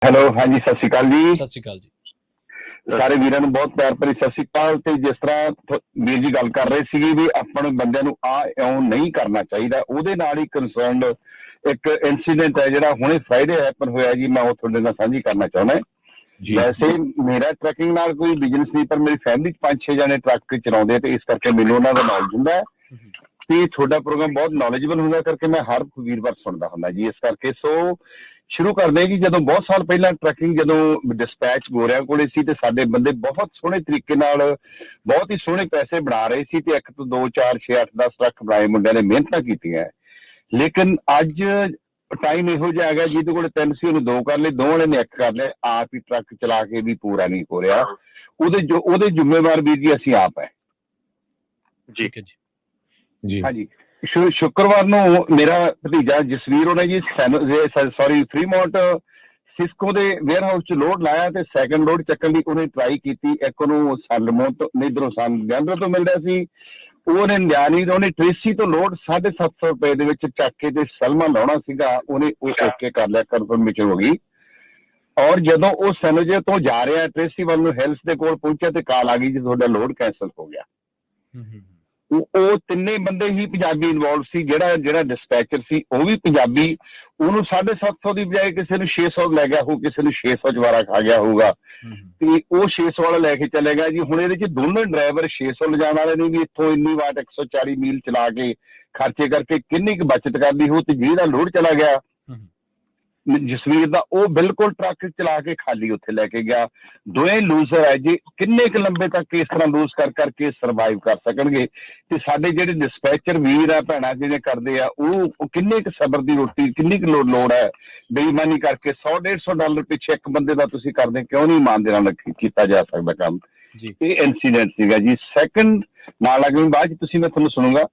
Hello, ਹਾਂਜੀ, ਸਤਿ ਸ਼੍ਰੀ ਅਕਾਲ ਜੀ। ਸਤਿ ਸ਼੍ਰੀ ਅਕਾਲ ਜੀ। ਸਾਰੇ ਵੀਰਾਂ ਨੂੰ ਬਹੁਤ ਪਿਆਰ ਭਰੀ ਸਤਿ ਸ਼੍ਰੀ ਅਕਾਲ। ਤੇ ਜਿਸ ਤਰ੍ਹਾਂ ਵੀਰ ਜੀ ਗੱਲ ਕਰ ਰਹੇ ਸੀਗੇ ਵੀ ਆਪਾਂ ਨੂੰ ਬੰਦਿਆਂ ਨੂੰ ਇਉਂ ਨਹੀਂ ਕਰਨਾ ਚਾਹੀਦਾ, ਉਹਦੇ ਨਾਲ ਹੀ ਕੰਸਰਨਡ ਇੱਕ ਇਨਸੀਡੈਂਟ ਹੈ ਜਿਹੜਾ ਹੁਣੇ ਫਰਾਈਡੇ ਹੈਪਨ ਹੋਇਆ ਜੀ, ਮੈਂ ਉਹ ਤੁਹਾਡੇ ਨਾਲ ਸਾਂਝੀ ਕਰਨਾ ਚਾਹੁੰਦਾ। ਵੈਸੇ ਮੇਰਾ ਟਰੱਕਿੰਗ ਨਾਲ ਕੋਈ ਬਿਜ਼ਨਸ ਨਹੀਂ, ਪਰ ਮੇਰੀ ਫੈਮਿਲੀ 'ਚ 5-6 ਜਣੇ ਟਰੱਕ ਚਲਾਉਂਦੇ ਤੇ ਇਸ ਕਰਕੇ ਮੈਨੂੰ ਉਹਨਾਂ ਦਾ ਨੌਲੇਜ ਹੁੰਦਾ ਤੇ ਤੁਹਾਡਾ ਪ੍ਰੋਗਰਾਮ ਬਹੁਤ ਨੌਲੇਜਬਲ ਹੁੰਦਾ ਕਰਕੇ ਮੈਂ ਹਰ ਵੀਰਵਾਰ ਸੁਣਦਾ ਹੁੰਦਾ ਜੀ। ਇਸ ਕਰਕੇ ਸੋ ਸ਼ੁਰੂ ਕਰਦੇ ਜੀ। ਜਦੋਂ ਬਹੁਤ ਸਾਲ ਪਹਿਲਾਂ ਟਰੱਕਿੰਗ ਜਦੋਂ ਡਿਸਪੈਚ ਗੋਰਿਆਂ ਕੋਲੇ ਸੀ ਤੇ ਸਾਡੇ ਬੰਦੇ ਬਹੁਤ ਸੋਹਣੇ ਤਰੀਕੇ ਨਾਲ ਬਹੁਤ ਹੀ ਸੋਹਣੇ ਪੈਸੇ ਬਣਾ ਰਹੇ ਸੀ ਤੇ 1 ਤੋਂ 2 4 6 8 10 ਟਰੱਕ ਬਣਾਏ, ਮੁੰਡਿਆਂ ਨੇ ਮਿਹਨਤਾਂ ਕੀਤੀਆਂ। ਲੇਕਿਨ ਅੱਜ ਟਾਈਮ ਇਹੋ ਜਿਹਾ ਆ ਗਿਆ ਜਿਹਦੇ ਕੋਲ 3 ਸੀ ਉਹਨੂੰ 2 ਕਰ ਲਏ, 2 ਵਾਲੇ ਨੇ 1 ਕਰ ਲਿਆ, ਆਪ ਹੀ ਟਰੱਕ ਚਲਾ ਕੇ ਵੀ ਪੂਰਾ ਨਹੀਂ ਹੋ ਰਿਹਾ। ਉਹਦੇ ਜ਼ਿੰਮੇਵਾਰ ਵੀਰ ਜੀ ਅਸੀਂ ਆਪ ਹੈ। ਠੀਕ ਹੈ ਜੀ ਹਾਂਜੀ। ਸ਼ੁੱਕਰਵਾਰ ਨੂੰ ਮੇਰਾ ਭਤੀਜਾ ਜਸਵੀਰ ਉਹਨੇ ਜੀ ਫਰੀਮੌਂਟ ਸਿਸਕੋ ਦੇ ਵੇਅਰ ਹਾਊਸ 'ਚ ਲੋਡ ਲਾਇਆ ਤੇ ਸੈਕੰਡ ਲੋਡ ਚੱਕਣ ਦੀ ਉਹਨੇ ਟਰਾਈ ਕੀਤੀ। ਇੱਕ ਉਹਨੂੰ ਸਲਮੋਂ ਤੋਂ ਇਧਰੋਂ ਜੈਂਡਰ ਤੋਂ ਮਿਲ ਰਿਹਾ ਸੀ, ਉਹਨੇ ਲਿਆ ਨਹੀਂ। ਉਹਨੇ ਟ੍ਰੇਸੀ ਤੋਂ ਲੋਡ 750 ਰੁਪਏ ਦੇ ਵਿੱਚ ਚੱਕ ਕੇ ਤੇ ਸਲਮਾ ਲਾਉਣਾ ਸੀਗਾ, ਉਹਨੇ ਉਹ ਓਕੇ ਕਰ ਲਿਆ, ਕਨਫਰਮੇਸ਼ਨ ਹੋ ਗਈ। ਔਰ ਜਦੋਂ ਉਹ ਸੈਨੋਜੇ ਤੋਂ ਜਾ ਰਿਹਾ ਟ੍ਰੇਸੀ ਵੱਲ ਨੂੰ ਹਿਲਸ ਦੇ ਕੋਲ ਪਹੁੰਚਿਆ ਤੇ ਕਾਲ ਆ ਗਈ ਜੀ ਤੁਹਾਡਾ ਲੋਡ ਕੈਂਸਲ ਹੋ ਗਿਆ। ਉਹ ਤਿੰਨੇ ਬੰਦੇ ਹੀ ਪੰਜਾਬੀ ਇਨਵੋਲਵ ਸੀ। ਜਿਹੜਾ ਡਿਸਪੈਚਰ ਸੀ ਉਹ ਵੀ ਪੰਜਾਬੀ। ਉਹਨੂੰ 750 ਦੀ ਬਜਾਏ ਕਿਸੇ ਨੂੰ 600 ਲੈ ਗਿਆ ਹੋਊ, ਕਿਸੇ ਨੂੰ 600 ਜਵਾਰਾ ਖਾ ਗਿਆ ਹੋਊਗਾ ਤੇ ਉਹ 600 ਵਾਲਾ ਲੈ ਕੇ ਚਲੇ ਗਿਆ ਜੀ। ਹੁਣ ਇਹਦੇ 'ਚ ਦੋਨੋਂ ਡਰਾਈਵਰ 600 ਲਿਜਾਣ ਵਾਲੇ ਨੇ ਵੀ ਇੱਥੋਂ ਇੰਨੀ ਵਾਟ 140 ਮੀਲ ਚਲਾ ਕੇ ਖਰਚੇ ਕਰਕੇ ਕਿੰਨੀ ਕੁ ਬਚਤ ਕਰਦੀ ਹੋ, ਤੇ ਜਿਹਦਾ ਲੋਡ ਚਲਾ ਗਿਆ ਜਸਵੀਰ ਦਾ ਉਹ ਬਿਲਕੁਲ ਟਰੱਕ ਚਲਾ ਕੇ ਖਾਲੀ ਉੱਥੇ ਲੈ ਕੇ ਗਿਆ। ਦੋਵੇਂ ਲੂਜ਼ਰ ਹੈ ਜੀ। ਕਿੰਨੇ ਕੁ ਲੰਬੇ ਤੱਕ ਇਸ ਤਰ੍ਹਾਂ ਲੂਜ਼ ਕਰਕੇ ਸਰਵਾਈਵ ਕਰ ਸਕਣਗੇ? ਤੇ ਸਾਡੇ ਜਿਹੜੇ ਡਿਸਪੈਚਰ ਵੀਰ ਆ ਭੈਣਾਂ ਜਿਹੜੇ ਕਰਦੇ ਆ ਉਹ ਕਿੰਨੇ ਕੁ ਸਬਰ ਦੀ ਰੋਟੀ, ਕਿੰਨੀ ਕੁ ਲੋੜ ਹੈ? ਬੇਈਮਾਨੀ ਕਰਕੇ $100-150 ਪਿੱਛੇ ਇੱਕ ਬੰਦੇ ਦਾ ਤੁਸੀਂ ਕਰਦੇ, ਕਿਉਂ ਨਹੀਂ ਇਮਾਨਦਾਰੀ ਨਾਲ ਕੀਤਾ ਜਾ ਸਕਦਾ ਕੰਮ? ਇਹ ਇਨਸੀਡੈਂਟ ਸੀਗਾ ਜੀ। ਸੈਕੰਡ ਨਾਲ ਅਗਲੀ ਬਾਅਦ ਤੁਸੀਂ ਮੈਂ ਤੁਹਾਨੂੰ ਸੁਣੂਗਾ।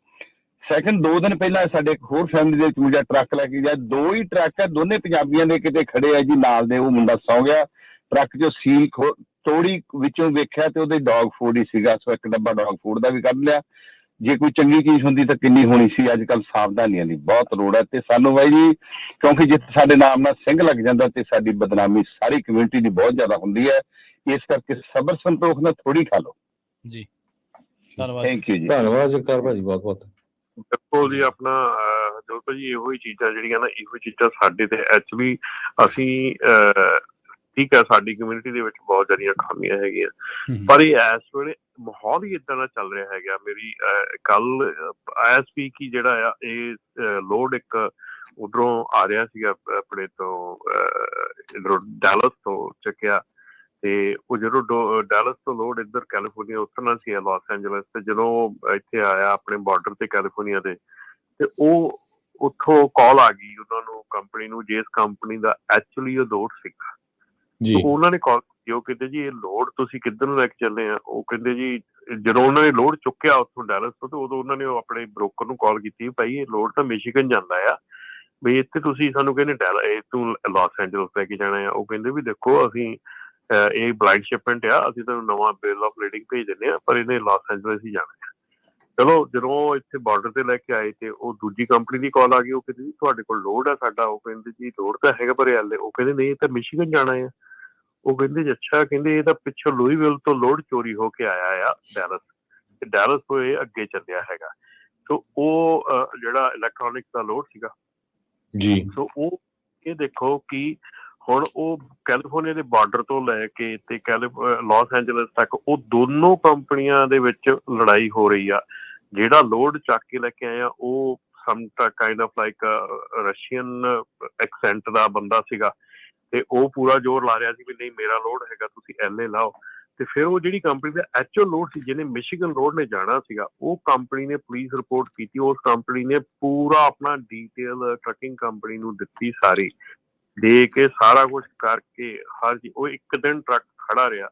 ਸੈਕੰਡ 2 ਦਿਨ ਪਹਿਲਾਂ ਸਾਡੇ ਇੱਕ ਹੋਰ ਫੈਮਿਲੀ ਦੇ ਵਿੱਚ ਮੁੰਡਾ ਟਰੱਕ ਲੈ ਕੇ ਗਿਆ। 2 ਹੀ ਟਰੱਕ ਹੈ, ਦੋਨੇ ਪੰਜਾਬੀਆਂ ਦੇ ਕਿਤੇ ਖੜੇ ਆ ਜੀ। ਨਾਲ ਦੇ ਉਹ ਮੁੰਡਾ ਸੌ ਗਿਆ, ਟਰੱਕ 'ਚੋਂ ਸੀਲ ਤੋੜੀ, ਵਿੱਚੋਂ ਵੇਖਿਆ ਤੇ ਉਹਦੇ ਡੌਗ ਫੂਡ ਹੀ ਸੀਗਾ। ਸੋ ਇੱਕ ਡੱਬਾ ਡੌਗ ਫੂਡ ਦਾ ਵੀ ਕੱਢ ਲਿਆ। ਜੇ ਕੋਈ ਚੰਗੀ ਚੀਜ਼ ਹੁੰਦੀ ਤਾਂ ਕਿੰਨੀ ਹੋਣੀ ਸੀ। ਅੱਜ ਕੱਲ੍ਹ ਸਾਵਧਾਨੀਆਂ ਦੀ ਬਹੁਤ ਲੋੜ ਹੈ ਤੇ ਸਾਨੂੰ ਬਾਈ ਜੀ, ਕਿਉਂਕਿ ਜਿੱਥੇ ਸਾਡੇ ਨਾਮ ਨਾਲ ਸਿੰਘ ਲੱਗ ਜਾਂਦਾ ਤੇ ਸਾਡੀ ਬਦਨਾਮੀ ਸਾਰੀ ਕਮਿਊਨਿਟੀ ਦੀ ਬਹੁਤ ਜ਼ਿਆਦਾ ਹੁੰਦੀ ਹੈ। ਇਸ ਕਰਕੇ ਸਬਰ ਸੰਤੋਖ ਨਾਲ ਥੋੜੀ ਖਾ ਲਓ ਜੀ। ਧੰਨਵਾਦ। ਥੈਂਕ ਯੂ ਜੀ। ਧੰਨਵਾਦ ਜਗਤਾਰ ਭਾਜੀ, ਬਹੁਤ ਬਹੁਤ। ਦੇਖੋ ਜੀ, ਆਪਣਾ ਜੋ ਭਾਜੀ ਇਹੋ ਹੀ ਚੀਜ਼ਾਂ ਜਿਹੜੀਆਂ ਨਾ, ਇਹੋ ਚੀਜ਼ਾਂ ਸਾਡੇ ਤੇ ਐਕਚੁਅਲੀ ਅਸੀਂ ਠੀਕ ਹੈ, ਸਾਡੀ ਕਮਿਊਨਿਟੀ ਦੇ ਵਿੱਚ ਬਹੁਤ ਜ਼ਿਆਦੀਆਂ ਖਾਮੀਆਂ ਹੈਗੀਆਂ, ਪਰ ਇਹ ਇਸ ਵੇਲੇ ਮਾਹੌਲ ਹੀ ਏਦਾਂ ਦਾ ਚੱਲ ਰਿਹਾ ਹੈਗਾ। ਮੇਰੀ ਕੱਲ ਐਸ ਵੀਕ ਹੀ ਜਿਹੜਾ ਆ ਇਹ ਲੋਡ ਇੱਕ ਉਧਰੋਂ ਆ ਰਿਹਾ ਸੀਗਾ, ਆਪਣੇ ਤੋਂ ਇਧਰੋਂ ਡੈਲਸ ਤੋਂ ਚੱਕਿਆ ਤੇ ਉਹ ਜਦੋਂ ਡੈਲਸ ਤੋਂ ਲੋਡ ਇੱਧਰ ਕੈਲੀਫੋਰਨੀਆ ਉਤਰਨਾ ਸੀ ਲਾਸ ਐਂਜਲਸ, ਤੇ ਜਦੋਂ ਇੱਥੇ ਆਇਆ ਆਪਣੇ ਬਾਰਡਰ ਤੇ ਕੈਲੀਫੋਰਨੀਆ ਦੇ, ਤੇ ਉਹ ਉੱਥੋਂ ਕਾਲ ਆ ਗਈ ਉਹਨਾਂ ਨੂੰ, ਕੰਪਨੀ ਨੂੰ, ਜਿਸ ਕੰਪਨੀ ਦਾ ਐਕਚੁਅਲੀ ਉਹ ਲੋਡ ਸੀਗਾ। ਉਹਨਾਂ ਨੇ ਕਾਲ ਕੀਤੀ, ਉਹ ਕਹਿੰਦੇ ਜੀ ਇਹ ਲੋਡ ਤੁਸੀਂ ਕਿੱਧਰ ਨੂੰ ਲੈ ਕੇ ਚੱਲੇ ਆ? ਉਹ ਕਹਿੰਦੇ ਜੀ ਜਦੋਂ ਉਹਨਾਂ ਨੇ ਲੋਡ ਚੁੱਕਿਆ ਉੱਥੋਂ ਡੈਲਸ ਤੋਂ, ਤੇ ਉਦੋਂ ਉਹਨਾਂ ਨੇ ਆਪਣੇ ਬ੍ਰੋਕਰ ਨੂੰ ਕਾਲ ਕੀਤੀ, ਭਾਈ ਇਹ ਲੋਡ ਤਾਂ ਮਿਸ਼ੀਗਨ ਜਾਂਦਾ ਆ, ਵੀ ਇੱਥੇ ਤੁਸੀਂ ਸਾਨੂੰ ਕਹਿੰਦੇ ਤੂੰ ਲਾਸ ਐਂਜਲਸ ਲੈ ਕੇ ਜਾਣਾ ਆ। ਉਹ ਕਹਿੰਦੇ ਵੀ ਦੇਖੋ ਅਸੀਂ ਇਹ ਬਲਾਈਂਡ ਸ਼ਿਪਮੈਂਟ ਆ, ਅਸੀਂ ਤੁਹਾਨੂੰ ਨਵਾਂ ਬਿਲ ਆਫ ਲੀਡਿੰਗ ਭੇਜ ਦਿੰਦੇ ਆ, ਪਰ ਇਹਨੇ ਲਾਸ ਐਂਜਲਸ ਹੀ ਜਾਣਾ। ਚਲੋ ਜਦੋਂ ਇੱਥੇ ਬਾਰਡਰ ਤੇ ਲੈ ਕੇ ਆਏ ਤੇ ਉਹ ਦੂਜੀ ਕੰਪਨੀ ਦੀ ਕਾਲ ਆ ਗਈ। ਉਹ ਕਹਿੰਦੇ ਜੀ ਤੁਹਾਡੇ ਕੋਲ ਲੋਡ ਆ ਸਾਡਾ। ਉਹ ਕਹਿੰਦੇ ਜੀ ਲੋਡ ਤਾਂ ਹੈਗਾ ਪਰ ਐਲ। ਉਹ ਕਹਿੰਦੇ ਨਹੀਂ, ਇਹ ਤਾਂ ਮਿਸ਼ੀਗਨ ਜਾਣਾ ਆ। ਉਹ ਕਹਿੰਦੇ ਜੀ ਅੱਛਾ। ਕਹਿੰਦੇ ਇਹ ਤਾਂ ਪਿੱਛੋਂ ਲੂਈਵਿਲ ਤੋਂ ਲੋਡ ਚੋਰੀ ਹੋ ਕੇ ਆਇਆ ਆ ਡੈਲਸ, ਤੇ ਡੈਲਸ ਤੋਂ ਇਹ ਅੱਗੇ ਚੱਲਿਆ ਹੈਗਾ। ਸੋ ਉਹ ਜਿਹੜਾ ਇਲੈਕਟ੍ਰੋਨਿਕਸ ਦਾ ਲੋਡ ਸੀਗਾ ਜੀ, ਸੋ ਉਹ ਇਹ ਦੇਖੋ ਕਿ ਹੁਣ ਉਹ ਕੈਲੀਫੋਰਨੀਆ ਦੇ ਬਾਰਡਰ ਤੋਂ ਲੈ ਕੇ ਤੇ ਲਾਸ ਐਂਜਲਸ ਤੱਕ ਉਹ ਦੋਨੋਂ ਕੰਪਨੀਆਂ ਦੇ ਵਿੱਚ ਲੜਾਈ ਹੋ ਰਹੀ ਆ। ਜਿਹੜਾ ਲੋਡ ਚੱਕ ਕੇ ਲੈ ਕੇ ਆਇਆ ਉਹ some kind of like Russian accent ਦਾ ਬੰਦਾ ਸੀਗਾ, ਤੇ ਉਹ ਪੂਰਾ ਜ਼ੋਰ ਲਾ ਰਿਹਾ ਸੀ ਵੀ ਨਹੀਂ ਮੇਰਾ ਲੋਡ ਹੈਗਾ, ਤੁਸੀਂ ਐਲਏ ਲਾਓ। ਤੇ ਫਿਰ ਉਹ ਜਿਹੜੀ ਕੰਪਨੀ ਦਾ ਐਕਚੁਅਲ ਲੋਡ ਸੀ, ਜਿਹਨੇ ਮਿਸ਼ੀਗਨ ਲੋਡ ਨੇ ਜਾਣਾ ਸੀਗਾ, ਉਹ ਕੰਪਨੀ ਨੇ ਪੁਲਿਸ ਰਿਪੋਰਟ ਕੀਤੀ। ਉਸ ਕੰਪਨੀ ਨੇ ਪੂਰਾ ਆਪਣਾ ਡੀਟੇਲ ਟਰੱਕਿੰਗ ਕੰਪਨੀ ਨੂੰ ਦਿੱਤੀ, ਸਾਰੀ ਦੇ ਕੇ ਸਾਰਾ ਕੁਛ ਕਰਕੇ ਹਰ ਚੀਜ਼। ਉਹ ਇੱਕ ਦਿਨ ਟਰੱਕ ਖੜਾ ਰਿਹਾ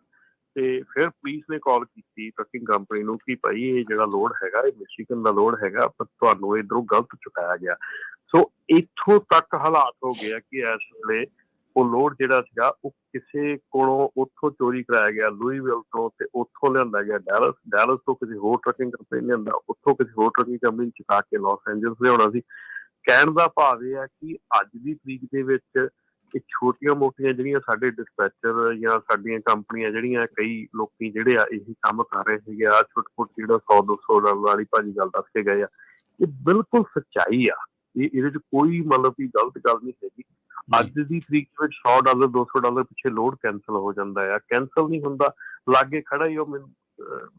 ਤੇ ਫਿਰ ਪੁਲਿਸ ਨੇ ਕਾਲ ਕੀਤੀ ਟਰੱਕਿੰਗ ਕੰਪਨੀ ਨੂੰ ਕਿ ਭਾਈ ਇਹ ਜਿਹੜਾ ਲੋਡ ਹੈਗਾ ਇਹ ਮਿਸ਼ੀਗਨ ਦਾ ਲੋਡ ਹੈਗਾ, ਪਰ ਤੁਹਾਨੂੰ ਇੱਧਰੋਂ ਗਲਤ ਚੁਕਾਇਆ ਗਿਆ। ਸੋ ਇੱਥੋਂ ਤੱਕ ਹਾਲਾਤ ਹੋ ਗਏ ਆ ਕਿ ਇਸ ਵੇਲੇ ਉਹ ਲੋਡ ਜਿਹੜਾ ਸੀਗਾ ਉਹ ਕਿਸੇ ਕੋਲੋਂ ਉੱਥੋਂ ਚੋਰੀ ਕਰਾਇਆ ਗਿਆ ਲੂਈਵਿਲ ਤੋਂ, ਤੇ ਉੱਥੋਂ ਲਿਆਂਦਾ ਗਿਆ ਡੈਲਸ ਤੋਂ ਕਿਸੇ ਹੋਰ ਟਰੱਕਿੰਗ ਕੰਪਨੀ ਲਿਆਂਦਾ, ਉੱਥੋਂ ਕਿਸੇ ਹੋਰ ਟਰੱਕਿੰਗ ਕੰਪਨੀ ਚੁਕਾ ਕੇ ਲਾਸ ਐਂਜਲਸ ਲਿਆਉਣਾ ਸੀ। ਕਹਿਣ ਦਾ ਭਾਵ ਇਹ ਹੈ ਕਿ ਅੱਜ ਦੀ ਤਰੀਕ ਦੇ ਵਿੱਚ ਇਹ ਛੋਟੀਆਂ-ਮੋਟੀਆਂ ਜਿਹੜੀਆਂ ਸਾਡੇ ਡਿਸਪੈਚਰ ਜਾਂ ਸਾਡੀਆਂ ਕੰਪਨੀਆਂ ਜਿਹੜੀਆਂ ਕਈ ਲੋਕੀ ਜਿਹੜੇ ਆ ਇਹੀ ਕੰਮ ਕਰ ਰਹੇ ਸੀਗੇ ਆ ਛੋਟ-ਮੋਟ ਜਿਹੜਾ $100-200 ਵਾਲੀ ਭਾਜੀ ਗੱਲ ਦੱਸ ਕੇ ਗਏ ਆ, ਇਹ ਬਿਲਕੁਲ ਸੱਚਾਈ ਆ। ਇਹਦੇ 'ਚ ਕੋਈ ਮਤਲਬ ਕਿ ਗਲਤ ਗੱਲ ਨਹੀਂ ਹੈਗੀ। ਅੱਜ ਦੀ ਤਰੀਕ ਵਿੱਚ $100 $200 ਪਿੱਛੇ ਲੋਡ ਕੈਂਸਲ ਹੋ ਜਾਂਦਾ ਆ, ਕੈਂਸਲ ਨਹੀਂ ਹੁੰਦਾ, ਲਾਗੇ ਖੜਾ ਹੀ ਉਹ ਮੈਨੂੰ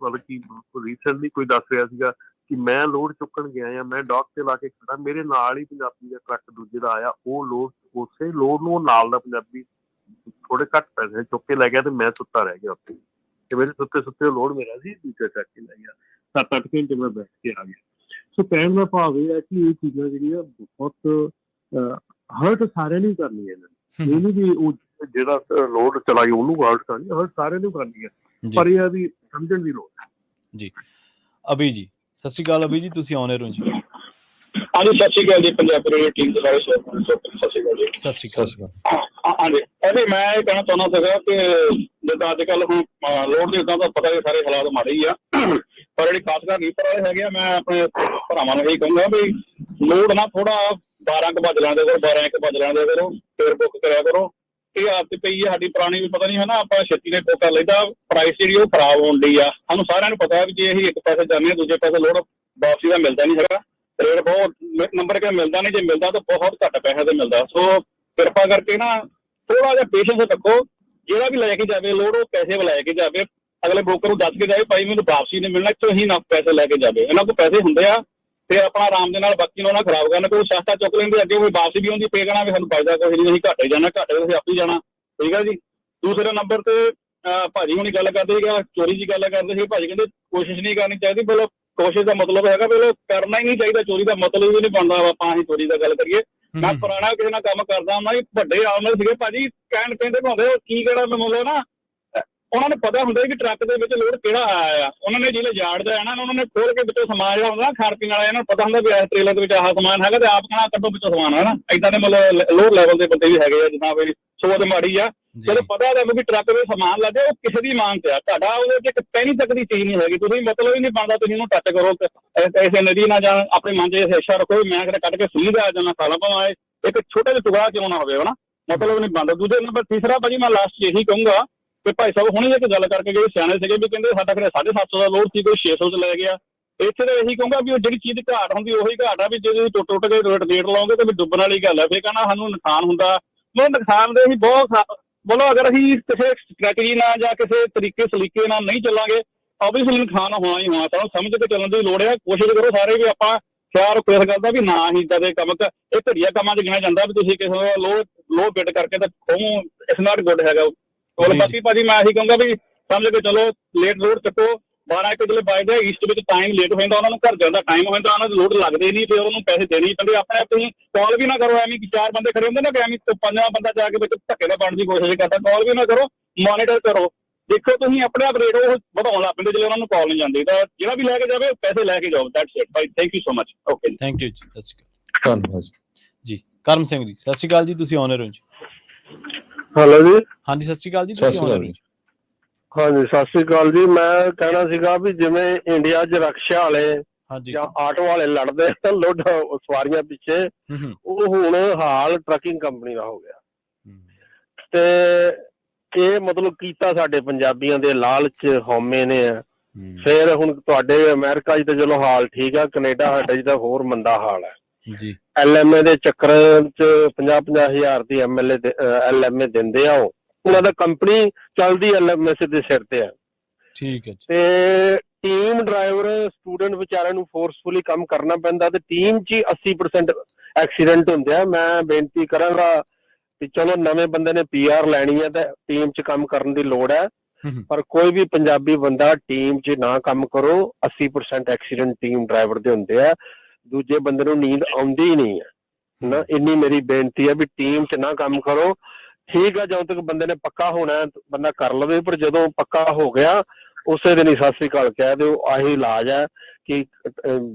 ਮਤਲਬ ਕਿ ਰੀਸੈਂਟਲੀ ਕੋਈ ਦੱਸ ਰਿਹਾ ਸੀਗਾ ਕਿ ਮੈਂ ਲੋਡ ਚੁੱਕਣ ਗਿਆ ਆ, ਮੈਂ ਡੌਕ ਤੇ ਲਾ ਕੇ ਖੜਾ, ਮੇਰੇ ਨਾਲ ਹੀ ਪੰਜਾਬੀ ਦਾ ਟਰੱਕ ਦੂਜੇ ਦਾ ਆਇਆ, ਉਹ ਲੋਡ ਉਸੇ ਲੋਡ ਨੂੰ ਨਾਲ ਦਾ ਪੰਜਾਬੀ ਥੋੜੇ ਘੱਟ ਪੈਸੇ ਚੁੱਕ ਕੇ ਲੈ ਗਿਆ ਤੇ ਮੈਂ ਸੁੱਤਾ ਰਹਿ ਗਿਆ ਉੱਥੇ, ਤੇ ਮੇਰੇ ਸੁੱਤੇ ਲੋਡ ਮੇਰਾ ਸੀ, ਦੂਜਾ ਚੱਕ ਕੇ ਲੈ ਗਿਆ। 7-8 ਘੰਟੇ ਮੈਂ ਬੈਠ ਕੇ ਆ ਗਿਆ। ਸੋ ਕਹਿਣ ਦਾ ਭਾਵ ਇਹ ਹੈ ਕਿ ਇਹ ਚੀਜ਼ਾਂ ਜਿਹੜੀਆਂ ਬਹੁਤ ਹਰਟ ਸਾਰਿਆਂ ਨੂੰ ਕਰਨੀ ਹੈ ਇਹਨਾਂ ਨੂੰ, ਇਹ ਨਹੀਂ ਵੀ ਉਹ ਜਿਹੜਾ ਲੋਡ ਚਲਾਈ ਉਹਨੂੰ ਹਰਟ ਕਰਨੀ, ਹਰਟ ਸਾਰਿਆਂ ਨੂੰ ਕਰਨੀ ਹੈ, ਪਰ ਇਹ ਵੀ ਸਮਝਣ ਦੀ ਲੋੜ ਹੈ। ਜੀ ਅਭੀ ਜੀ, ਸਤਿ ਸ਼੍ਰੀ ਅਕਾਲ ਅਭੀ ਜੀ, ਤੁਸੀਂ ਆਨ ਏਅਰ ਹੋ ਜੀ। ਹਾਂਜੀ ਸਤਿ ਸ਼੍ਰੀ ਅਕਾਲ ਜੀ, ਪੰਜਾਬ ਰੇਡੀਓ ਟੀਮ ਦੇ ਬਾਰੇ ਸਤਿ ਸ਼੍ਰੀ ਅਕਾਲ ਜੀ। ਸਤਿ ਸ਼੍ਰੀ ਅਕਾਲ। ਹਾਂਜੀ ਮੈਂ ਇਹ ਕਹਿਣਾ ਚਾਹੁੰਦਾ ਸੀਗਾ ਕਿ ਜਿੱਦਾਂ ਅੱਜ ਕੱਲ੍ਹ ਹੁਣ ਲੋਡ ਦੇ ਇੱਦਾਂ ਤਾਂ ਪਤਾ ਹੀ ਸਾਰੇ ਹਾਲਾਤ ਮਾੜੇ ਹੀ ਆ, ਪਰ ਜਿਹੜੀ ਖਾਸ ਕਰ ਰੀਪਰ ਵਾਲੇ ਹੈਗੇ ਆ, ਮੈਂ ਆਪਣੇ ਭਰਾਵਾਂ ਨੂੰ ਇਹੀ ਕਹੂੰਗਾ ਵੀ ਲੋਡ ਨਾ ਥੋੜਾ 12 ਕੁ ਵਜੇ ਲੈਣ ਦੇ ਕਰੋ, 12-1 ਵਜੇ ਲੈਣ ਦੇ ਕਰੋ, ਫਿਰ ਬੁੱਕ ਕਰਿਆ ਕਰੋ। ਇਹ ਆਦਤ ਪਈ ਹੈ ਸਾਡੀ ਪੁਰਾਣੀ ਵੀ ਪਤਾ ਨਹੀਂ ਹੈ ਨਾ, ਆਪਾਂ ਛੇਤੀ ਦੇ ਬੁੱਕ ਕਰ ਲੈਂਦਾ, ਪ੍ਰਾਈਸ ਜਿਹੜੀ ਉਹ ਖਰਾਬ ਹੋਣ ਡਈ ਆ। ਸਾਨੂੰ ਸਾਰਿਆਂ ਨੂੰ ਪਤਾ ਵੀ ਜੇ ਅਸੀਂ ਇੱਕ ਪਾਸੇ ਜਾਂਦੇ ਹਾਂ ਦੂਜੇ ਪਾਸੇ ਲੋਡ ਵਾਪਸੀ ਦਾ ਮਿਲਦਾ ਨਹੀਂ ਹੈਗਾ, ਰੇਟ ਬਹੁਤ ਨੰਬਰ ਕੇ ਮਿਲਦਾ ਨਹੀਂ, ਜੇ ਮਿਲਦਾ ਤਾਂ ਬਹੁਤ ਘੱਟ ਪੈਸੇ ਤੇ ਮਿਲਦਾ। ਸੋ ਕਿਰਪਾ ਕਰਕੇ ਨਾ ਥੋੜਾ ਜਿਹਾ ਪੇਸ਼ੈਂਸ ਰੱਖੋ, ਜਿਹੜਾ ਵੀ ਲੈ ਕੇ ਜਾਵੇ ਲੋਡ ਉਹ ਪੈਸੇ ਲੈ ਕੇ ਜਾਵੇ, ਅਗਲੇ ਬ੍ਰੋਕਰ ਨੂੰ ਦੱਸ ਕੇ ਜਾਵੇ ਭਾਈ ਮੈਨੂੰ ਵਾਪਸੀ ਨਹੀਂ ਮਿਲਣਾ, ਇੱਥੋਂ ਹੀ ਨਾ ਪੈਸੇ ਲੈ ਕੇ ਜਾਵੇ। ਇਹਨਾਂ ਕੋਲ ਪੈਸੇ ਹੁੰਦੇ ਆ, ਫਿਰ ਆਪਣਾ ਆਰਾਮ ਦੇ ਨਾਲ ਬਾਕੀ ਨੂੰ ਨਾ ਖਰਾਬ ਕਰਨਾ, ਕੋਈ ਸਸਤਾ ਚੁੱਕ ਲੈਂਦੇ, ਅੱਗੇ ਕੋਈ ਵਾਪਸੀ ਵੀ ਹੁੰਦੀ, ਪੇ ਕਰਨਾ ਵੀ ਸਾਨੂੰ ਫਾਇਦਾ ਕੋਈ ਨਹੀਂ, ਅਸੀਂ ਘਾਟੇ ਜਾਣਾ, ਘਾਟੇ ਤੁਸੀਂ ਆਪੇ ਜਾਣਾ, ਠੀਕ ਹੈ ਜੀ। ਦੂਸਰੇ ਨੰਬਰ ਤੇ ਭਾਜੀ ਹੁਣੀ ਗੱਲ ਕਰਦੇ ਸੀਗੇ, ਚੋਰੀ ਦੀ ਗੱਲ ਕਰਦੇ ਸੀ, ਭਾਜੀ ਕਹਿੰਦੇ ਕੋਸ਼ਿਸ਼ ਨਹੀਂ ਕਰਨੀ ਚਾਹੀਦੀ। ਬੋਲੋ ਕੋਸ਼ਿਸ਼ ਦਾ ਮਤਲਬ ਹੈਗਾ ਵੀ ਕਰਨਾ ਹੀ ਨਹੀਂ ਚਾਹੀਦਾ, ਚੋਰੀ ਦਾ ਮਤਲਬ ਵੀ ਨਹੀਂ ਬਣਦਾ ਆਪਾਂ ਅਸੀਂ ਚੋਰੀ ਦਾ ਗੱਲ ਕਰੀਏ। ਮੈਂ ਪੁਰਾਣਾ ਕਿਸੇ ਨਾਲ ਕੰਮ ਕਰਦਾ ਹੁੰਦਾ, ਵੱਡੇ ਆਨਰ ਸੀਗੇ ਭਾਜੀ, ਕਹਿੰਦੇ ਭਾਵੇਂ ਕੀ ਕਿਹੜਾ ਮਤਲਬ ਨਾ, ਉਹਨਾਂ ਨੂੰ ਪਤਾ ਹੁੰਦਾ ਕਿ ਟਰੱਕ ਦੇ ਵਿੱਚ ਲੋਡ ਕਿਹੜਾ ਆਇਆ ਆ, ਉਹਨਾਂ ਨੇ ਜਿਹੜੇ ਯਾਰਡ ਦਾ ਆਣਾ ਉਹਨਾਂ ਨੇ ਖੋਲ ਕੇ ਵਿੱਚੋਂ ਸਮਾਨ ਜਿਹੜਾ ਹੁੰਦਾ ਖਾਣ ਪੀਣ ਵਾਲਾ, ਇਹਨਾਂ ਨੂੰ ਪਤਾ ਹੁੰਦਾ ਵੀ ਇਸ ਟ੍ਰੇਲਰ ਦੇ ਵਿੱਚ ਆਹ ਸਮਾਨ ਹੈਗਾ ਤੇ ਆਪ ਕਹਿਣਾ ਕੱਢੋ ਵਿੱਚੋਂ ਸਮਾਨ ਹੈ ਨਾ। ਏਦਾਂ ਦੇ ਮਤਲਬ ਲੋਅਰ ਲੈਵਲ ਦੇ ਬੰਦੇ ਵੀ ਹੈਗੇ ਆ, ਜਿੱਦਾਂ ਵੀ ਸੋਚ ਮਾੜੀ ਆ, ਜਦੋਂ ਪਤਾ ਹੈ ਵੀ ਟਰੱਕ ਦੇ ਸਮਾਨ ਲੱਗੇ ਉਹ ਕਿਸੇ ਦੀ ਮਾਂਗ ਤੇ ਆ, ਤੁਹਾਡਾ ਉਹਦੇ ਚ ਇੱਕ ਪੈਣੀ ਤੱਕ ਦੀ ਚੀਜ਼ ਨਹੀਂ ਹੈਗੀ, ਤੁਸੀਂ ਮਤਲਬ ਹੀ ਨਹੀਂ ਬਣਦਾ ਤੁਸੀਂ ਉਹਨੂੰ ਟੱਚ ਕਰੋ, ਐਸੇ ਨਦੀ ਨਾ ਜਾਣ, ਆਪਣੇ ਮਨ ਚ ਹਿੱਸਾ ਰੱਖੋ ਮੈਂ ਕਿਤੇ ਕੱਢ ਕੇ ਸੁਣੀ ਦਾ ਜਾਣਾ ਸਾਲਾ ਭਾਵੇਂ ਇੱਕ ਛੋਟਾ ਜਿਹਾ ਟੁਕੜਾ ਕਿਉਂ ਨਾ ਹੋਵੇ, ਹਨਾ ਮਤਲਬ ਨਹੀਂ ਬਣਦਾ। ਦੂਜੇ ਨੰਬਰ ਤੀਸਰਾ ਭਾਜੀ ਮੈਂ ਲਾਸਟ ਇਹੀ ਕਹੂੰਗਾ ਕਿ ਭਾਈ ਸਾਹਿਬ ਹੁਣੇ ਇੱਕ ਗੱਲ ਕਰਕੇ ਜਿਹੜੇ ਸਿਆਣੇ ਸੀਗੇ ਵੀ ਕਹਿੰਦੇ ਸਾਡਾ ਕਿਤੇ 750 ਦਾ ਲੋਡ ਸੀ, ਕੋਈ 600 ਚ ਲੈ ਗਿਆ। ਇੱਥੇ ਤਾਂ ਇਹੀ ਕਹੂੰਗਾ ਵੀ ਉਹ ਜਿਹੜੀ ਚੀਜ਼ ਦੀ ਘਾਟ ਹੁੰਦੀ ਉਹੀ ਘਾਟ ਆ, ਵੀ ਜੇ ਤੁਸੀਂ ਟੁੱਟ ਕੇ ਰੇਟ ਲਾਓਗੇ ਤਾਂ ਵੀ ਡੁੱਬਣ ਵਾਲੀ ਗੱਲ ਹੈ, ਫਿਰ ਕਹਿੰਦਾ ਸਾਨੂੰ ਨੁਕਸਾਨ ਹੁੰਦਾ। ਮਤਲਬ ਨੁਕਸਾਨ ਦੇ ਅਸੀਂ ਬਹੁਤ ਬੋਲੋ, ਅਗਰ ਅਸੀਂ ਕਿਸੇ ਸਟ੍ਰੈਟਜੀ ਨਾਲ ਜਾਂ ਕਿਸੇ ਸਲੀਕੇ ਨਾਲ ਨਹੀਂ ਚੱਲਾਂਗੇ ਆਬਵੀਅਸਲੀ ਨੁਕਸਾਨ ਹੋਣਾ ਹੀ ਹੋਣਾ। ਸਾਨੂੰ ਸਮਝ ਕੇ ਚੱਲਣ ਦੀ ਲੋੜ ਹੈ, ਕੋਸ਼ਿਸ਼ ਕਰੋ ਸਾਰੇ ਵੀ ਆਪਾਂ ਖਿਆਲ ਰੱਖੋ ਇਸ ਗੱਲ ਦਾ ਵੀ ਨਾ ਹੀ ਇੱਦਾਂ ਦੇ ਕੰਮ, ਇਹ ਘਟੀਆ ਕੰਮਾਂ 'ਚ ਗਿਣਿਆ ਜਾਂਦਾ ਵੀ ਤੁਸੀਂ ਕਿਸੇ ਦਾ ਲੋ ਬਿਡ ਕਰਕੇ ਤਾਂ ਖੋਵੋ, ਇਟਸ ਨਾਟ ਗੁੱਡ ਹੈਗਾ। ਬਾਕੀ ਭਾਜੀ ਮੈਂ ਇਹੀ ਕਹੂੰਗਾ ਵੀ ਸਮਝ ਕੇ ਚਲੋ, ਲੇਟ ਲੋਡ ਚੱਕੋ, 12-1 ਵਜੇ ਬਾਅਦ ਈਸਟ ਵਿੱਚ ਟਾਈਮ ਲੇਟ ਹੋ ਜਾਂਦਾ, ਉਹਨਾਂ ਨੂੰ ਘਰ ਜਾਂਦਾ ਟਾਈਮ ਹੋ ਜਾਂਦਾ, ਉਹਨਾਂ ਦੇ ਲੋਡ ਲੱਗਦੇ ਨਹੀਂ, ਫਿਰ ਉਹਨੂੰ ਪੈਸੇ ਦੇਣੇ ਹੀ ਪੈਂਦੇ। ਆਪਣੇ ਆਪ ਤੁਸੀਂ ਕਾਲ ਵੀ ਨਾ ਕਰੋ, ਐਵੇਂ ਕਿ 4 ਬੰਦੇ ਖੜੇ ਹੁੰਦੇ ਨਾ ਕਿ ਐਵੇਂ 5ਵਾਂ ਬੰਦਾ ਜਾ ਕੇ ਵਿੱਚ ਧੱਕੇ ਨਾਲ ਬਣਨ ਦੀ ਕੋਸ਼ਿਸ਼ ਕਰਦਾ, ਕਾਲ ਵੀ ਨਾ ਕਰੋ, ਮੋਨੀਟਰ ਕਰੋ, ਦੇਖੋ ਤੁਸੀਂ ਆਪਣੇ ਆਪ ਰੇਟ ਉਹ ਵਧਾਉਣ ਲੱਗ ਪੈਂਦੇ ਜਦੋਂ ਉਹਨਾਂ ਨੂੰ ਕਾਲ ਨਹੀਂ ਜਾਂਦੀ। ਤਾਂ ਜਿਹੜਾ ਵੀ ਲੈ ਕੇ ਜਾਵੇ ਪੈਸੇ ਲੈ ਕੇ ਜਾਓ, that's it bye, thank you so much. Okay ਜੀ, ਥੈਂਕ ਯੂ ਜੀ, ਸਤਿ ਸ਼੍ਰੀ ਅਕਾਲ। ਧੰਨਵਾਦ ਜੀ। ਕਰਮ ਸਿੰਘ ਜੀ, ਸਤਿ ਸ਼੍ਰੀ ਅਕਾਲ ਜੀ, ਤੁਸੀਂ ਆਨ ਏਅਰ ਹੋ ਜੀ। ਹੈਲੋ ਜੀ। ਹਾਂਜੀ ਸਤਿ ਸ਼੍ਰੀ ਅਕਾਲ ਜੀ, ਤੁਸੀਂ ਆਨ ਏਅਰ ਹੋ ਜੀ। ਹਾਂਜੀ ਸਤਿ ਸ਼੍ਰੀ ਅਕਾਲ ਜੀ। ਮੈਂ ਕਹਿਣਾ ਸੀਗਾ ਵੀ ਜਿਵੇਂ ਇੰਡੀਆ 'ਚ ਰਕਸ਼ਾ ਵਾਲੇ ਜਾਂ ਆਟੋ ਵਾਲੇ ਲੜਦੇ ਲੋਡ ਸਵਾਰੀਆਂ ਪਿੱਛੇ, ਉਹ ਹੁਣ ਹਾਲ ਟਰੱਕਿੰਗ ਕੰਪਨੀ ਦਾ ਹੋ ਗਿਆ। ਤੇ ਇਹ ਮਤਲਬ ਕੀਤਾ ਸਾਡੇ ਪੰਜਾਬੀਆਂ ਦੇ ਲਾਲਚ ਹਉਮੈ ਨੇ। ਫਿਰ ਹੁਣ ਤੁਹਾਡੇ ਅਮਰੀਕਾ 'ਚ ਤਾਂ ਚਲੋ ਹਾਲ ਠੀਕ ਆ, ਕੈਨੇਡਾ ਸਾਡੇ 'ਚ ਤਾਂ ਹੋਰ ਮੰਦਾ ਹਾਲ ਹੈ ਜੀ। LMA ਦੇ ਚੱਕਰ 'ਚ 50-50 ਹਜ਼ਾਰ ਦੀ LMA ਦਿੰਦੇ ਆ, ਉਹ ਉਹਨਾਂ ਦਾ ਕੰਪਨੀ ਚੱਲਦੀ LMS ਦੇ ਸਿਰ ਤੇ ਆ। ਠੀਕ ਹੈ। ਤੇ ਟੀਮ ਡਰਾਈਵਰ ਸਟੂਡੈਂਟ ਵਿਚਾਰਿਆਂ ਨੂੰ ਫੋਰਸਫੁਲੀ ਕੰਮ ਕਰਨਾ ਪੈਂਦਾ, ਤੇ ਟੀਮ 'ਚ ਹੀ 80% ਐਕਸੀਡੈਂਟ ਹੁੰਦੇ ਆ। ਮੈਂ ਬੇਨਤੀ ਕਰਾਂਗਾ ਕਿ ਚਲੋ ਨਵੇਂ ਬੰਦੇ ਨੇ PR ਲੈਣੀ ਹੈ ਤਾਂ ਟੀਮ 'ਚ ਕੰਮ ਕਰਨ ਦੀ ਲੋੜ ਹੈ, ਪਰ ਕੋਈ ਵੀ ਪੰਜਾਬੀ ਬੰਦਾ ਟੀਮ 'ਚ ਨਾ ਕੰਮ ਕਰੋ। 80% ਐਕਸੀਡੈਂਟ ਟੀਮ ਡਰਾਈਵਰ ਦੇ ਹੁੰਦੇ ਆ, ਦੂਜੇ ਬੰਦੇ ਨੂੰ ਨੀਂਦ ਆਉਂਦੀ ਹੀ ਨਹੀਂ ਹੈ ਨਾ। ਇੰਨੀ ਮੇਰੀ ਬੇਨਤੀ ਹੈ ਵੀ ਟੀਮ 'ਚ ਨਾ ਕੰਮ ਕਰੋ। ਠੀਕ ਆ, ਜਦੋਂ ਤੱਕ ਬੰਦੇ ਨੇ ਪੱਕਾ ਹੋਣਾ ਬੰਦਾ ਕਰ ਲਵੇ, ਪਰ ਜਦੋਂ ਪੱਕਾ ਹੋ ਗਿਆ ਉਸੇ ਦਿਨ ਹੀ ਸਤਿ ਸ੍ਰੀ ਅਕਾਲ ਕਹਿ ਦਿਓ। ਆਹੀ ਇਲਾਜ ਹੈ ਕਿ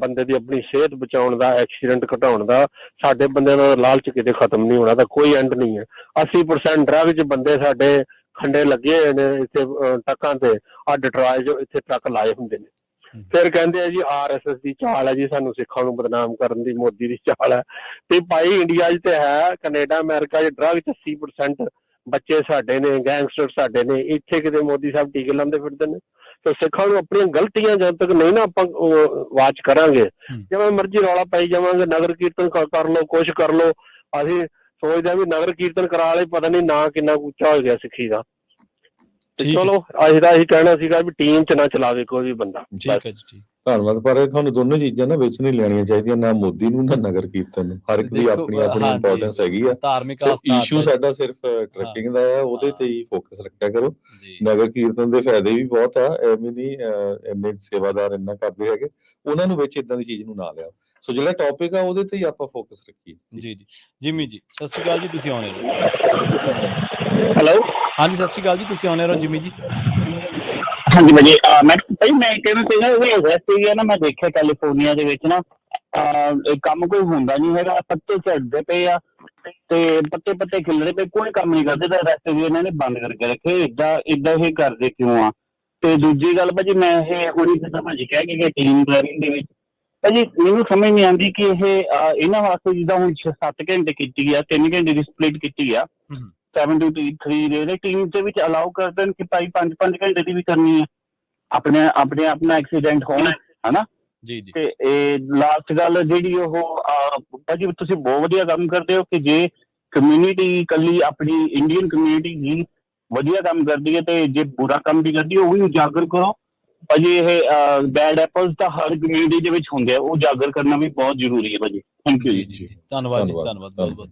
ਬੰਦੇ ਦੀ ਆਪਣੀ ਸਿਹਤ ਬਚਾਉਣ ਦਾ, ਐਕਸੀਡੈਂਟ ਘਟਾਉਣ ਦਾ। ਸਾਡੇ ਬੰਦਿਆਂ ਦਾ ਲਾਲਚ ਕਿਤੇ ਖਤਮ ਨਹੀਂ ਹੋਣਾ, ਤਾਂ ਕੋਈ ਐਂਡ ਨਹੀਂ ਹੈ। 80% ਡਰੱਗ 'ਚ ਬੰਦੇ ਸਾਡੇ ਖੰਡੇ ਲੱਗੇ ਹੋਏ ਨੇ ਇੱਥੇ ਟਰੱਕਾਂ ਤੇ, ਡਟਰਾਏ ਜੋ ਇੱਥੇ ਟਰੱਕ ਲਾਏ ਹੁੰਦੇ ਨੇ। ਫਿਰ ਕਹਿੰਦੇ ਆ ਜੀ RSS ਦੀ ਚਾਲ ਹੈ ਜੀ, ਸਾਨੂੰ ਸਿੱਖਾਂ ਨੂੰ ਬਦਨਾਮ ਕਰਨ ਦੀ ਮੋਦੀ ਦੀ ਚਾਲ ਹੈ। ਤੇ ਭਾਈ ਇੰਡੀਆ 'ਚ ਤੇ ਹੈ, ਕੈਨੇਡਾ ਅਮਰੀਕਾ 'ਚ ਡਰੱਗ 'ਚ 80% ਬੱਚੇ ਸਾਡੇ ਨੇ, ਗੈਂਗਸਟਰ ਸਾਡੇ ਨੇ, ਇੱਥੇ ਕਿਤੇ ਮੋਦੀ ਸਾਹਿਬ ਟੀਕੇ ਲਾਉਂਦੇ ਫਿਰਦੇ ਨੇ। ਤੇ ਸਿੱਖਾਂ ਨੂੰ ਆਪਣੀਆਂ ਗਲਤੀਆਂ ਜਦ ਤੱਕ ਨਹੀਂ ਨਾ ਆਪਾਂ ਵਾਚ ਕਰਾਂਗੇ, ਜਿਵੇਂ ਮਰਜ਼ੀ ਰੌਲਾ ਪਾਈ ਜਾਵਾਂਗੇ, ਨਗਰ ਕੀਰਤਨ ਕਰ ਲਓ, ਕੁਛ ਕਰ ਲਓ। ਅਸੀਂ ਸੋਚਦੇ ਹਾਂ ਵੀ ਨਗਰ ਕੀਰਤਨ ਕਰਾ ਲਏ, ਪਤਾ ਨਹੀਂ ਨਾ ਕਿੰਨਾ ਉੱਚਾ ਹੋ ਗਿਆ ਸਿੱਖੀ ਦਾ। ਤੇ ਚਲੋ ਅਸੀਂ ਤਾਂ ਇਹੀ ਕਹਿਣਾ ਸੀਗਾ ਵੀ ਟੀਮ 'ਚ ਨਾ ਚਲਾਵੇ ਕੋਈ ਵੀ ਬੰਦਾ। ਠੀਕ ਹੈ ਜੀ, ਧੰਨਵਾਦ। ਪਰ ਇਹ ਤੁਹਾਨੂੰ ਦੋਨੋਂ ਚੀਜ਼ਾਂ ਨਾ ਵਿੱਚ ਨਹੀਂ ਲੈਣੀਆਂ ਚਾਹੀਦੀਆਂ, ਨਾ ਮੋਦੀ ਨੂੰ ਨਾ ਨਗਰ ਕੀਰਤਨ ਨੂੰ। ਹਰ ਇੱਕ ਦੀ ਆਪਣੀ ਆਪਣੀ ਇੰਪੋਰਟੈਂਸ ਹੈਗੀ ਆ। ਧਾਰਮਿਕ ਇਸ਼ੂ ਸਾਡਾ ਸਿਰਫ ਟਰੈਕਿੰਗ ਦਾ ਆ, ਉਹਦੇ ਤੇ ਹੀ ਫੋਕਸ ਰੱਖਿਆ ਕਰੋ। ਨਗਰ ਕੀਰਤਨ ਦੇ ਫਾਇਦੇ ਵੀ ਬਹੁਤ ਆ, ਐਵੇਂ ਨਹੀਂ ਇੰਨੇ ਸੇਵਾਦਾਰ ਇੰਨਾ ਕਰਦੇ ਹੈਗੇ, ਉਹਨਾਂ ਨੂੰ ਵਿੱਚ ਇਦਾਂ ਦੀ ਚੀਜ਼ ਨੂੰ ਨਾ ਲਿਆਓ। ਸੋ ਜਿਹੜਾ ਟੌਪਿਕ ਆ ਉਹਦੇ ਤੇ ਹੀ ਆਪਾਂ ਫੋਕਸ ਰੱਖੀਏ। ਜੀ ਜੀ। ਜਿਮੀ ਜੀ ਸਤਿ ਸ਼੍ਰੀ ਅਕਾਲ ਜੀ, ਤੁਸੀਂ ਆਉਣੇ ਹੋ। ਹੈਲੋ, ਹਾਂਜੀ ਸਤਿ ਸ਼੍ਰੀ ਅਕਾਲ ਜੀ, ਤੁਸੀਂ ਆਉਣੇ ਹੋ ਜਿਮੀ ਜੀ। ਹਾਂਜੀ ਭਾਜੀ, ਮੈਂ ਕਹਿਣਾ ਚਾਹੀਦਾ ਵੈਸੇ ਹੀ ਨਾ, ਮੈਂ ਦੇਖਿਆ ਕੈਲੀਫੋਰਨੀਆ ਦੇ ਵਿੱਚ ਨਾ ਕੰਮ ਕੋਈ ਹੁੰਦਾ ਨਹੀਂ ਹੈਗਾ, ਪੱਤੇ ਝੜਦੇ ਪਏ ਆ ਤੇ ਪੱਤੇ ਖਿਲਰੇ ਪਏ, ਕੋਈ ਕੰਮ ਨਹੀਂ ਕਰਦੇ। ਤਾਂ ਰਸਤੇ ਵੀ ਇਹਨਾਂ ਨੇ ਬੰਦ ਕਰਕੇ ਰੱਖੇ। ਏਦਾਂ ਇਹ ਕਰਦੇ ਕਿਉਂ ਆ? ਤੇ ਦੂਜੀ ਗੱਲ ਭਾਜੀ, ਮੈਂ ਇਹ ਹੁਣੀ ਜਿੱਦਾਂ ਭਾਜੀ ਕਹਿ ਕੇ ਟੀਮ ਡਰਾਈਵਿੰਗ ਦੇ ਵਿੱਚ ਭਾਜੀ ਮੈਨੂੰ ਸਮਝ ਨਹੀਂ ਆਉਂਦੀ ਕਿ ਇਹ ਇਹਨਾਂ ਵਾਸਤੇ ਜਿੱਦਾਂ ਹੁਣ 7 ਘੰਟੇ ਕੀਤੀ ਆ, 3 ਘੰਟੇ ਦੀ ਸਪਲਿਟ ਕੀਤੀ ਆ 7 to 3 ਦੇ ਟੀਮ ਦੇ ਵਿੱਚ ਅਲਾਉ ਕਰ ਦੇਣ ਕਿ ਭਾਈ 5 ਘੰਟੇ ਦੀ ਵੀ ਕਰਨੀ ਹੈ, ਆਪਣੇ ਆਪਣਾ ਐਕਸੀਡੈਂਟ ਹੋਣ, ਹਨਾ ਜੀ ਜੀ। ਤੇ ਇਹ ਲਾਸਟ ਗੱਲ ਜਿਹੜੀ ਉਹ ਭਾਜੀ ਤੁਸੀਂ ਬਹੁਤ ਵਧੀਆ ਕੰਮ ਕਰਦੇ ਹੋ ਕਿ ਜੇ ਕਮਿਊਨਿਟੀ ਇਕੱਲੀ ਆਪਣੀ ਇੰਡੀਅਨ ਕਮਿਊਨਿਟੀ ਹੀ ਵਧੀਆ ਕੰਮ ਕਰਦੀ ਹੈ ਤੇ ਜੇ ਬੁਰਾ ਕੰਮ ਵੀ ਕਰਦੀ ਹੈ ਉਹ ਵੀ ਉਜਾਗਰ ਕਰੋ ਭਾਜੀ। ਇਹ ਬੈਡ ਐਪਲਸ ਤਾਂ ਹਰ ਕਮਿਊਨਿਟੀ ਦੇ ਵਿੱਚ ਹੁੰਦੇ ਆ, ਉਹ ਉਜਾਗਰ ਕਰਨਾ ਵੀ ਬਹੁਤ ਜ਼ਰੂਰੀ ਹੈ ਭਾਜੀ। ਥੈਂਕ ਯੂ ਜੀ। ਧੰਨਵਾਦ ਜੀ, ਧੰਨਵਾਦ ਬਹੁਤ ਬਹੁਤ।